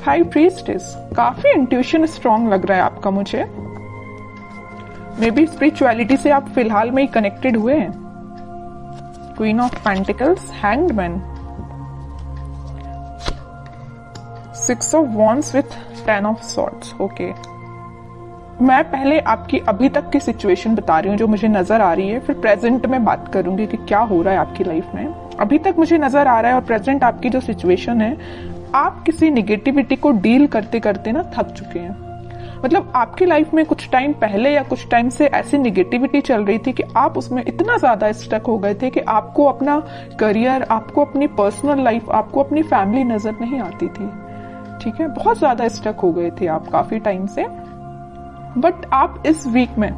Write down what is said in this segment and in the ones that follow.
High priestess, काफी intuition strong लग रहा है आपका मुझे। मे बी स्पिरिचुअलिटी से आप फिलहाल में ही कनेक्टेड हुए हैं। Queen of pentacles, hanged man, 6 of wands with 10 of swords. Okay, मैं पहले आपकी अभी तक की सिचुएशन बता रही हूँ जो मुझे नजर आ रही है, फिर प्रेजेंट में बात करूंगी कि क्या हो रहा है आपकी लाइफ में। अभी तक मुझे नजर आ रहा है और प्रेजेंट आपकी जो सिचुएशन है, आप किसी निगेटिविटी को डील करते करते ना थक चुके हैं। मतलब आपकी लाइफ में कुछ टाइम पहले या कुछ टाइम से ऐसी निगेटिविटी चल रही थी कि आप उसमें इतना ज्यादा स्टक हो गए थे कि आपको अपना करियर, आपको अपनी पर्सनल लाइफ, आपको अपनी फैमिली नजर नहीं आती थी। ठीक है, बहुत ज्यादा स्टक हो गए थे आप काफी टाइम से। बट आप इस वीक में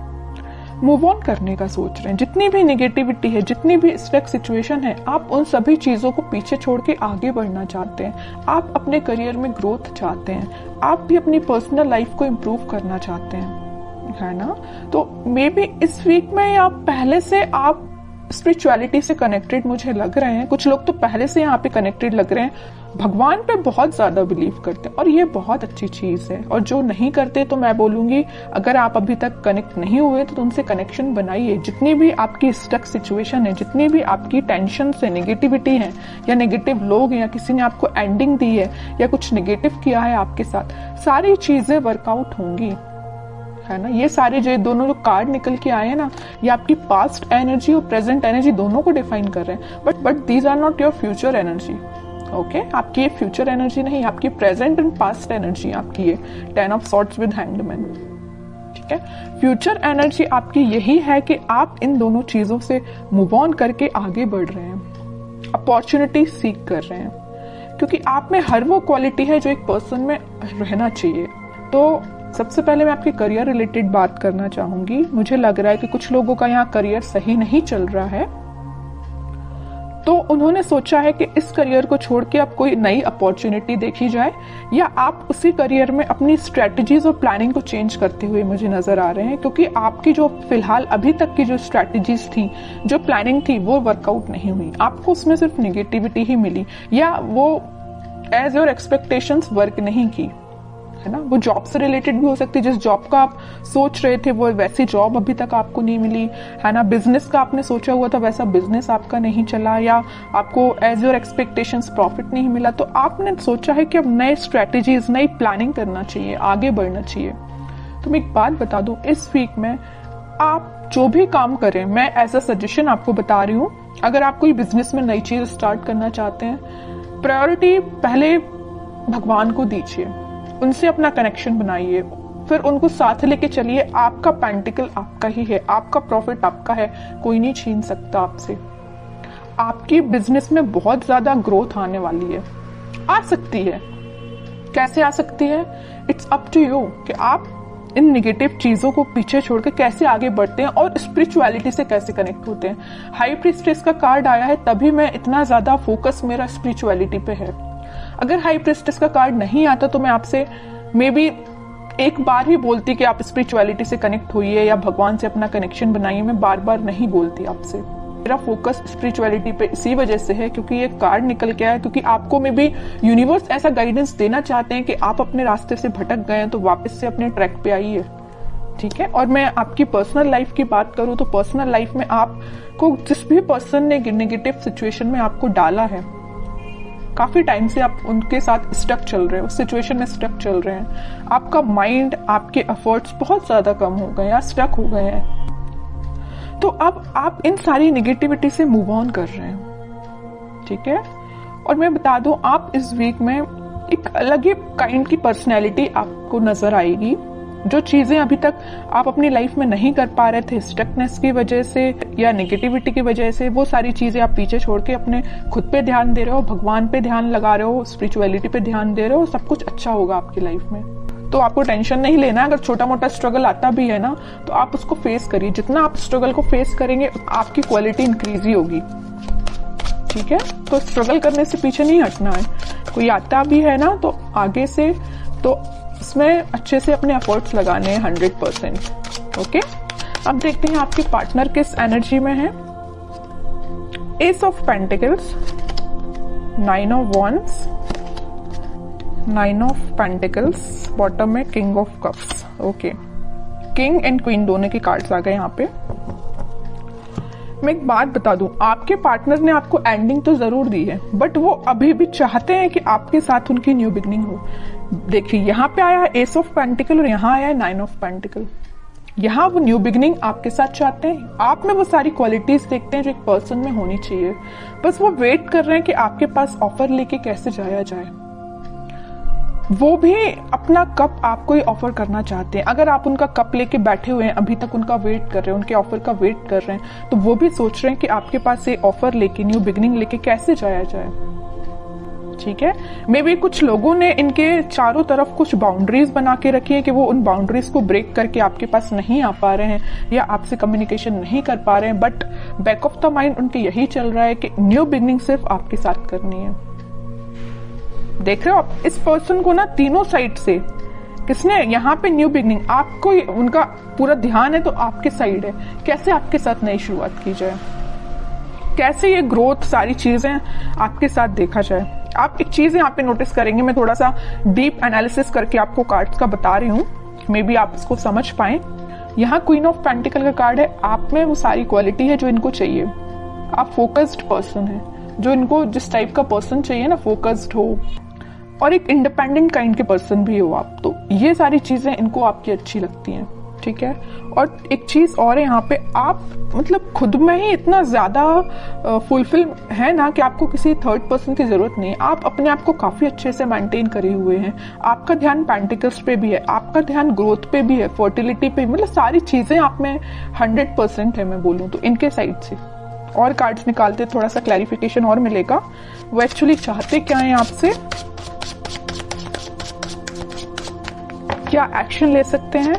मूव ऑन करने का सोच रहे हैं। जितनी भी नेगेटिविटी है, जितनी भी स्टक सिचुएशन है, आप उन सभी चीजों को पीछे छोड़ के आगे बढ़ना चाहते हैं। आप अपने करियर में ग्रोथ चाहते हैं, आप भी अपनी पर्सनल लाइफ को इम्प्रूव करना चाहते हैं, है ना। तो मे बी इस वीक में आप पहले से आप स्पिरिचुअलिटी से कनेक्टेड मुझे लग रहे हैं। कुछ लोग तो पहले से यहाँ पे कनेक्टेड लग रहे हैं, भगवान पे बहुत ज्यादा बिलीव करते हैं और ये बहुत अच्छी चीज है। और जो नहीं करते तो मैं बोलूंगी, अगर आप अभी तक कनेक्ट नहीं हुए तो उनसे कनेक्शन बनाइए। जितनी भी आपकी स्टक सिचुएशन है, जितनी भी आपकी टेंशन से नेगेटिविटी है या नेगेटिव लोग हैं या किसी ने आपको एंडिंग दी है या कुछ नेगेटिव किया है आपके साथ, सारी चीजें वर्कआउट होंगी, है ना। ये सारे जो दोनों जो कार्ड निकल के आए हैं ना, ये आपकी पास्ट एनर्जी और प्रेजेंट एनर्जी दोनों को डिफाइन कर रहे हैं। But these are not your future energy. Okay, आपकी ये फ्यूचर एनर्जी नहीं, आपकी प्रेजेंट एंड पास्ट एनर्जी आपकी ये 10 of swords with hanged man. ठीक है, फ्यूचर एनर्जी आपकी यही है कि आप इन दोनों चीजों से मूव ऑन करके आगे बढ़ रहे हैं, अपॉर्चुनिटी सीख कर रहे हैं, क्योंकि आप में हर वो क्वालिटी है जो एक पर्सन में रहना चाहिए। तो सबसे पहले मैं आपके करियर रिलेटेड बात करना चाहूंगी। मुझे लग रहा है कि कुछ लोगों का यहाँ करियर सही नहीं चल रहा है, तो उन्होंने सोचा है कि इस करियर को छोड़ के अब कोई नई अपॉर्चुनिटी देखी जाए, या आप उसी करियर में अपनी स्ट्रेटजीज और प्लानिंग को चेंज करते हुए मुझे नजर आ रहे हैं। क्योंकि आपकी जो फिलहाल अभी तक की जो स्ट्रेटजीज थी, जो प्लानिंग थी, वो वर्कआउट नहीं हुई। आपको उसमें सिर्फ निगेटिविटी ही मिली, या वो एज योर एक्सपेक्टेशंस वर्क नहीं की, है ना। वो जॉब से रिलेटेड भी हो सकती है, जिस जॉब का आप सोच रहे थे वो वैसी जॉब अभी तक आपको नहीं मिली, है ना। बिजनेस का आपने सोचा हुआ था वैसा बिजनेस आपका नहीं चला, या आपको एज योर एक्सपेक्टेशंस प्रॉफिट नहीं मिला। तो आपने सोचा है कि अब नए स्ट्रेटेजीज, नई प्लानिंग करना चाहिए, आगे बढ़ना चाहिए। तो मैं एक बात बता दूं, इस वीक में आप जो भी काम करें, मैं एज अ सजेशन आपको बता रही हूँ, अगर आप कोई बिजनेस में नई चीज स्टार्ट करना चाहते हैं, प्रायोरिटी पहले भगवान को दीजिए, उनसे अपना कनेक्शन बनाइए, फिर उनको साथ लेके चलिए। आपका पेंटिकल आपका ही है, आपका प्रॉफिट आपका है, कोई नहीं छीन सकता आपसे। आपकी बिजनेस में बहुत ज्यादा ग्रोथ आने वाली है, आ सकती है। कैसे आ सकती है, इट्स अप टू यू कि आप इन निगेटिव चीजों को पीछे छोड़ के कैसे आगे बढ़ते हैं और स्पिरिचुअलिटी से कैसे कनेक्ट होते हैं। हाई प्रीस्टेस का कार्ड आया है, तभी मैं इतना ज्यादा फोकस मेरा स्पिरिचुअलिटी पे है। अगर हाई प्रीस्टेस का कार्ड नहीं आता तो मैं आपसे मे बी एक बार ही बोलती कि आप स्पिरिचुअलिटी से कनेक्ट होइए या भगवान से अपना कनेक्शन बनाइए। मैं बार बार नहीं बोलती आपसे। मेरा फोकस स्पिरिचुअलिटी पे इसी वजह से है क्योंकि ये कार्ड निकल के आया, क्योंकि आपको में भी यूनिवर्स ऐसा गाइडेंस देना चाहते हैं कि आप अपने रास्ते से भटक गए हैं तो वापस से अपने ट्रैक पे आइए। ठीक है, और मैं आपकी पर्सनल लाइफ की बात करूं तो पर्सनल लाइफ में आपको जिस भी पर्सन ने नेगेटिव सिचुएशन में आपको डाला है, काफी टाइम से आप उनके साथ स्टक चल रहे हैं, उस सिचुएशन में स्टक चल रहे हैं, आपका माइंड, आपके एफर्ट्स बहुत ज्यादा कम हो गए या स्टक हो गए हैं, तो अब आप इन सारी नेगेटिविटी से मूव ऑन कर रहे हैं। ठीक है, और मैं बता दूं, आप इस वीक में एक अलग ही काइंड की पर्सनैलिटी आपको नजर आएगी। जो चीजें अभी तक आप अपनी लाइफ में नहीं कर पा रहे थे स्टकनेस की वजह से या नेगेटिविटी की वजह से, वो सारी चीजें आप पीछे छोड़ के अपने खुद पे ध्यान दे रहे हो, भगवान पे ध्यान लगा रहे हो, स्पिरिचुअलिटी पे ध्यान दे रहे हो, सब कुछ अच्छा होगा आपकी लाइफ में। तो आपको टेंशन नहीं लेना। अगर छोटा मोटा स्ट्रगल आता भी है ना, तो आप उसको फेस करिए। जितना आप स्ट्रगल को फेस करेंगे आपकी क्वालिटी इंक्रीज ही होगी। ठीक है, तो स्ट्रगल करने से पीछे नहीं हटना है। कोई आता भी है ना तो आगे से तो इसमें अच्छे से अपने एफर्ट्स लगाने हैं 100%। ओके, अब देखते हैं आपके पार्टनर किस एनर्जी में है। Ace of pentacles, 9 of wands, 9 of pentacles, bottom में king of cups. Okay, king and queen दोनों के कार्ड्स आ गए यहाँ पे। मैं एक बात बता दूं, आपके पार्टनर ने आपको एंडिंग तो जरूर दी है, बट वो अभी भी चाहते हैं कि आपके साथ उनकी न्यू बिगनिंग हो। देखिए यहाँ पे आया है एस ऑफ पेंटिकल और यहाँ आया है 9 ऑफ पेंटिकल। यहाँ वो न्यू बिगनिंग आपके साथ चाहते हैं, आप में वो सारी क्वालिटीज देखते हैं जो एक पर्सन में होनी चाहिए। बस वो वेट कर रहे हैं कि आपके पास ऑफर लेके कैसे जाया जाए। वो भी अपना कप आपको ही ऑफर करना चाहते हैं। अगर आप उनका कप लेके बैठे हुए हैं, अभी तक उनका वेट कर रहे हैं, उनके ऑफर का वेट कर रहे हैं, तो वो भी सोच रहे हैं कि आपके पास ये ऑफर लेके, न्यू बिगनिंग लेके कैसे जाया जाए। ठीक है, मे बी कुछ लोगों ने इनके चारों तरफ कुछ बाउंड्रीज बना के रखी है कि वो उन बाउंड्रीज को ब्रेक करके आपके पास नहीं आ पा रहे हैं या आपसे कम्युनिकेशन नहीं कर पा रहे हैं, but back of the mind उनके यही चल रहा है कि न्यू बिगनिंग सिर्फ आपके साथ करनी है। देख रहे हो आप इस पर्सन को ना, तीनों साइड से किसने यहाँ पे न्यू बिगनिंग, आपको उनका पूरा ध्यान है तो आपके साइड है। कैसे आपके साथ नई शुरुआत की जाए, कैसे ये ग्रोथ, सारी चीजें आपके साथ देखा जाए। आप एक चीज यहाँ पे नोटिस करेंगे, मैं थोड़ा सा डीप एनालिसिस करके आपको कार्ड्स का बता रही हूँ, मे बी आप इसको समझ पाए। यहाँ क्वीन ऑफ पेंटिकल का कार्ड है, आप में वो सारी क्वालिटी है जो इनको चाहिए। आप फोकस्ड पर्सन है, जो इनको जिस टाइप का पर्सन चाहिए ना, फोकस्ड हो और एक इंडिपेंडेंट काइंड के पर्सन भी हो आप, तो ये सारी चीजें इनको आपकी अच्छी लगती हैं। ठीक है, और एक चीज और है यहाँ पे, आप मतलब खुद में ही इतना ज्यादा फुलफिल है ना कि आपको किसी थर्ड पर्सन की जरूरत नहीं है। आप अपने आप को काफी अच्छे से मेंटेन करे हुए हैं। आपका ध्यान पेंटिकल्स पे भी है, आपका ध्यान ग्रोथ पे भी है, फर्टिलिटी पे, मतलब सारी चीजें आप में 100% है मैं बोलूँ तो इनके साइड से। और कार्ड्स निकालते थोड़ा सा क्लैरिफिकेशन और मिलेगा वो एक्चुअली चाहते क्या है आपसे, क्या एक्शन ले सकते हैं।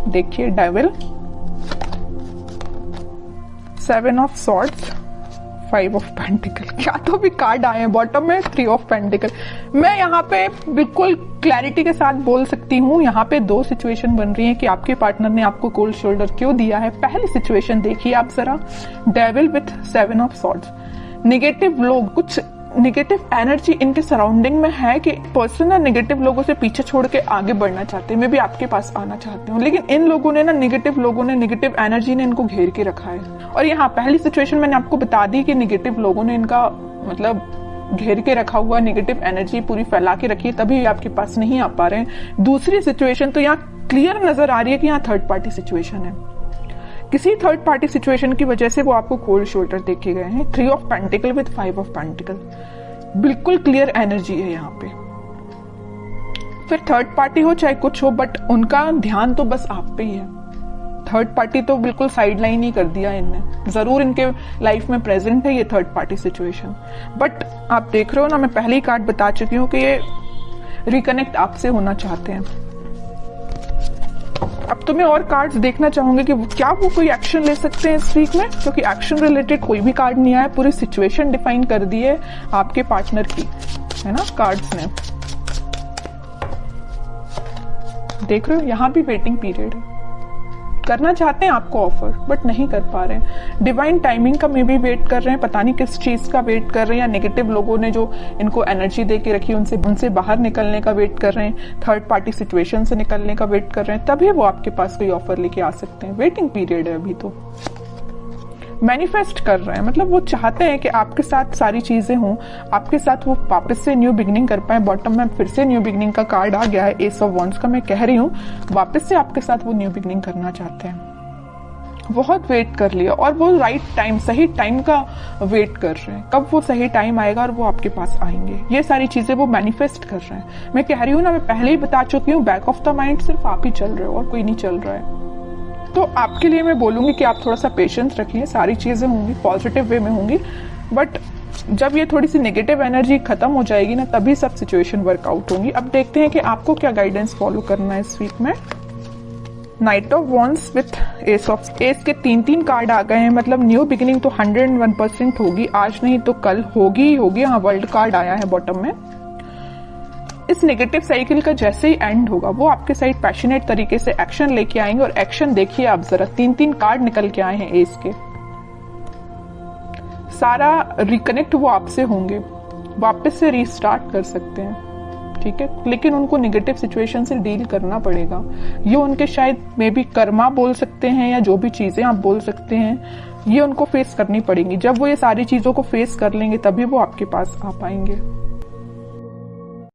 देखिए devil, 7 of swords, 5 of pentacle, क्या तो भी कार्ड आए हैं। बॉटम में 3 ऑफ पेंटिकल। मैं यहाँ पे बिल्कुल क्लैरिटी के साथ बोल सकती हूँ, यहाँ पे 2 सिचुएशन बन रही है कि आपके पार्टनर ने आपको कोल्ड शोल्डर क्यों दिया है। पहली सिचुएशन देखिए आप जरा, devil with 7 of swords. Negative लोग, कुछ निगेटिव एनर्जी इनके सराउंडिंग में है कि पर्सन ना निगेटिव लोगों से पीछे छोड़ के आगे बढ़ना चाहते हैं, मैं भी आपके पास आना चाहती हूँ, लेकिन इन लोगों ने ना, निगेटिव लोगों ने, निगेटिव एनर्जी ने इनको घेर के रखा है। और यहाँ पहली सिचुएशन मैंने आपको बता दी कि निगेटिव लोगों ने इनका मतलब घेर के रखा हुआ, निगेटिव एनर्जी पूरी फैला के रखी है, तभी आपके पास नहीं आ पा रहे हैं। दूसरी सिचुएशन तो यहाँ क्लियर नजर आ रही है कि यहाँ थर्ड पार्टी सिचुएशन है। किसी थर्ड पार्टी सिचुएशन की वजह से वो आपको कोल्ड शोल्डर देखे गए हैं। 3 of pentacle with 5 of pentacle, बिल्कुल क्लियर एनर्जी है यहाँ पे। फिर थर्ड पार्टी हो चाहे कुछ हो, बट उनका ध्यान तो बस आप पे ही है। थर्ड पार्टी तो बिल्कुल साइड लाइन ही कर दिया इनने। जरूर इनके लाइफ में प्रेजेंट है ये थर्ड पार्टी सिचुएशन, बट आप देख रहे हो ना, मैं पहले ही कार्ड बता चुकी हूँ कि ये रिकनेक्ट आपसे होना चाहते हैं। अब तो मैं और कार्ड्स देखना चाहूंगी कि क्या वो कोई एक्शन ले सकते हैं इस वीक में, क्योंकि एक्शन रिलेटेड कोई भी कार्ड नहीं आया, पूरी सिचुएशन डिफाइन कर दी है आपके पार्टनर की, है ना कार्ड्स ने। देख रहे हो यहाँ भी वेटिंग पीरियड है, करना चाहते हैं आपको ऑफर बट नहीं कर पा रहे हैं। डिवाइन टाइमिंग का मे भी वेट कर रहे हैं, पता नहीं किस चीज का वेट कर रहे हैं, या नेगेटिव लोगों ने जो इनको एनर्जी दे के रखी उनसे बाहर निकलने का वेट कर रहे हैं, थर्ड पार्टी सिचुएशन से निकलने का वेट कर रहे हैं, तभी वो आपके पास कोई ऑफर लेके आ सकते हैं। वेटिंग पीरियड है अभी तो। मैनिफेस्ट कर रहे हैं, मतलब वो चाहते हैं कि आपके साथ सारी चीजें हों, आपके साथ वो वापस से न्यू बिगनिंग कर पाए। बॉटम में फिर से न्यू बिगनिंग का कार्ड आ गया है, एस ऑफ वॉन्ड्स का। मैं कह रही हूँ वापस से आपके साथ वो न्यू बिगनिंग करना चाहते हैं। बहुत वेट कर लिया और वो राइट टाइम, सही टाइम का वेट कर रहे हैं, कब वो सही टाइम आएगा और वो आपके पास आएंगे। ये सारी चीजें वो मैनिफेस्ट कर रहे हैं। मैं कह रही हूँ ना, मैं पहले ही बता चुकी हूँ, बैक ऑफ द माइंड सिर्फ आप ही चल रहे हो और कोई नहीं चल रहा है। तो आपके लिए मैं बोलूंगी कि आप थोड़ा सा पेशेंस रखिए, सारी चीजें होंगी पॉजिटिव वे में होंगी, बट जब ये थोड़ी सी नेगेटिव एनर्जी खत्म हो जाएगी ना, तभी सब सिचुएशन वर्कआउट होंगी। अब देखते हैं कि आपको क्या गाइडेंस फॉलो करना है इस वीक में। Night of wands with S के 3 कार्ड आ गए हैं, मतलब न्यू बिगिनिंग तो 101% होगी, आज नहीं तो कल होगी ही होगी। हाँ, वर्ल्ड कार्ड आया है बॉटम में। इस नेगेटिव साइकिल का जैसे ही एंड होगा, वो आपके साइड पैशनेट तरीके से एक्शन लेके आएंगे। और एक्शन देखिए आप जरा, 3 कार्ड निकल के आए हैं एस के। सारा रिकनेक्ट वो आपसे होंगे, वापस से रीस्टार्ट कर सकते हैं। ठीक है, लेकिन उनको निगेटिव सिचुएशन से डील करना पड़ेगा। ये उनके शायद मे बी कर्मा बोल सकते हैं या जो भी चीजें आप बोल सकते हैं, ये उनको फेस करनी पड़ेंगी। जब वो ये सारी चीजों को फेस कर लेंगे तभी वो आपके पास आ पाएंगे।